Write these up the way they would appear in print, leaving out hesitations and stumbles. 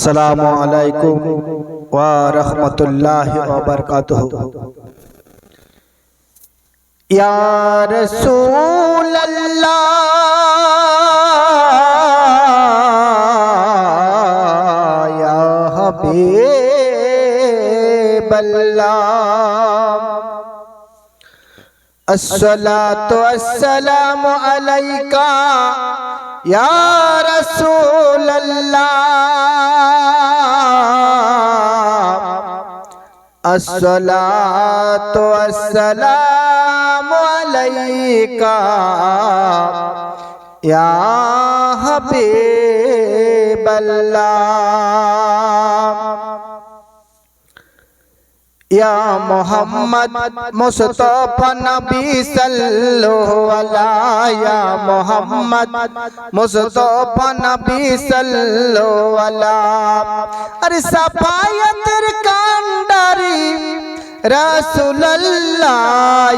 अस्सलामु अलैकुम व रहमतुल्लाहि व बरकातुहू। या रसूल अल्लाह या हबीब अल्लाह, अस्सलातु अस्सलामु अलैका या रसूल अल्लाह, अस्सलातु अस्सलामु अलैका या हबीब अल्लाह। या मोहम्मद मुस्तफा नबी सल्लल्लाहु अलैहि, या मोहम्मद मुस्तफा नबी सल्लल्लाहु अलैहि। अरे सफायतर कांडारी रसूलल्लाह,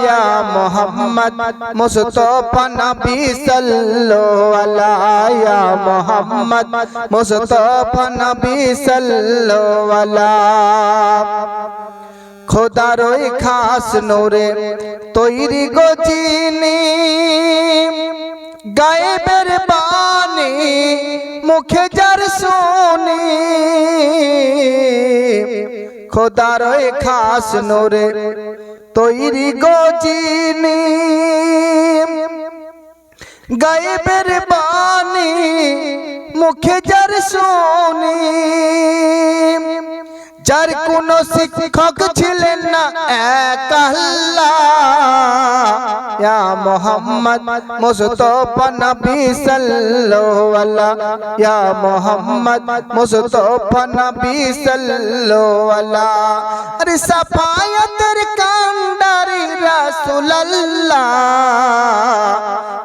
या मोहम्मद मुस्तफा नबी सल्लल्लाहु अलैहि, या मोहम्मद मुस्तफा नबी सल्लल्लाहु अलैहि। খোদারই খাস নূরে তৈরি গো যিনি, গায়েবের বাণী মুখে যার শুনি। খোদারই খাস নূরে তৈরি গো যিনি, গায়েবের বাণী মুখে যার শুনি। যার কোন শিক্ষক ছিলেন না এক আল্লাহ, ইয়া মোহাম্মদ মুস্তফা নবী সাল্লাল্লাহু আলাইহি, ইয়া মোহাম্মদ মুস্তফা নবী সাল্লাল্লাহু আলাইহি। আরে সাফায়াতের কান্ডারি রাসূলুল্লাহ,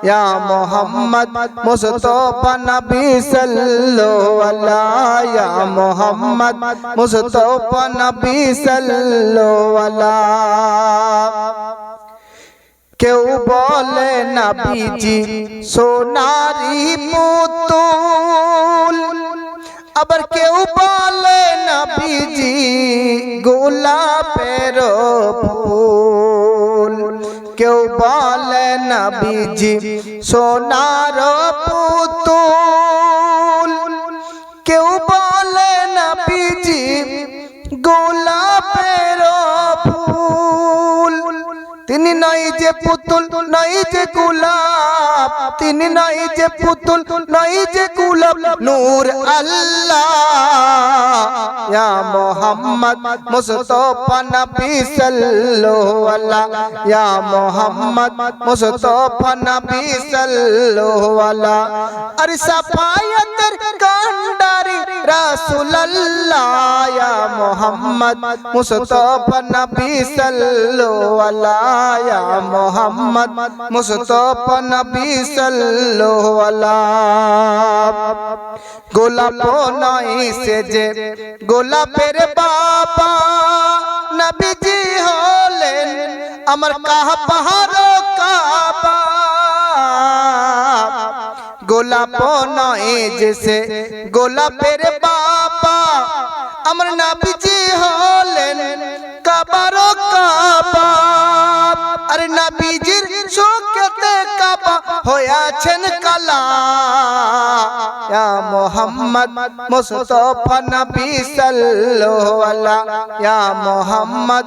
ইয়া মোহাম্মদ মুস্তফা নবী সাল্লাল্লাহু আলাইহি, ইয়া মোহাম্মদ মুস্তফা নবী সাল্লাল্লাহু আলাইহি। কেউ বলে নবীজি সোনারি পুতুল, আবার কেউ বলে নবীজি গোলাপের ফুল। কেউ বলে নবীজি সোনার পুতুল, কেউ বলে নবীজি গোলাপের ফুল। তিনি নাই যে পুতুল নাই যে গোলাপ, তিনি নাই যে পুতুল নাই যে গোলাপ, নূর আল্লাহ। ইয়া মোহাম্মদ মুস্তফা নবী সাল্লাল্লাহু আলাইহি, ইয়া মোহাম্মদ মুস্তফা নবী সাল্লাল্লাহু আলাইহি। আরে সাফায়াতের কান্ডারি রাসূলুল্লাহ, ইয়া মোহাম্মদ মুস্তফা নবী সাল্লাল্লাহু আলাইহি, ইয়া মোহাম্মদ মুস্তফা নবী সাল্লাল্লাহু আলাইহি। গোলাপ নয় সে যে গোলাপের বাবা, নবীজি হলেন আমার কাবার কাবা। গোলাপ নয় যে সে গোলাপের বাবা, আমার নবীজি হলেন কাবার কাবা। আরে নবীজির শোকেতে কাবা হয়েছেন কালা, ইয়া মোহাম্মদ মুস্তফা নবী সাল্লাল্লাহু আলাইহি, ইয়া মোহাম্মদ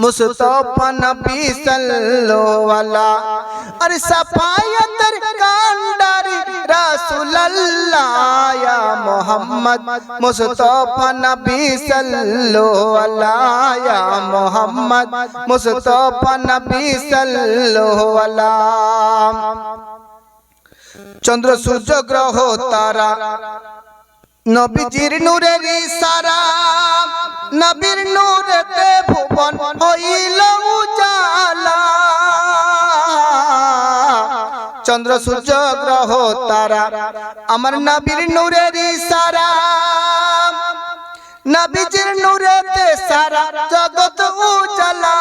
মুস্তফা নবী সাল্লাল্লাহু আলাইহি। আরে সাফায়াতের কান্ডারি রাসূলুল্লাহ, ইয়া মোহাম্মদ মুস্তফা নবী সাল্লাল্লাহু আলাইহি, ইয়া মোহাম্মদ মুস্তফা নবী সাল্লাল্লাহু আলাইহি। চন্দ্র সূর্য গ্রহ তারা নবীজির নূরের ইশারা, নবীর নূরেতে ভুবন হইল উজালা। চন্দ্র সূর্য গ্রহ তারা আমার নবীর নূরের ইশারা, নবীজির নূরেতে সারা জগৎ উজালা।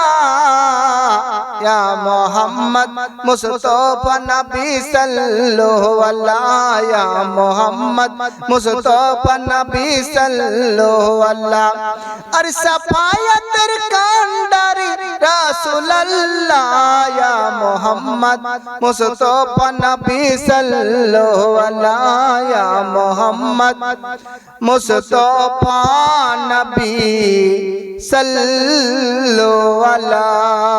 या मोहम्मद मुस्तफा नबी सल्लल्लाहु अलैहि या मोहम्मद मुस्तफा नबी सल्लल्लाहु अलैहि और सफायतर कांडारी रसूल अल्लाह या मोहम्मद मुस्तफा नबी सल्लल्लाहु अलैहि या मोहम्मद मुस्तफा नबी सल्लल्लाहु अलैहि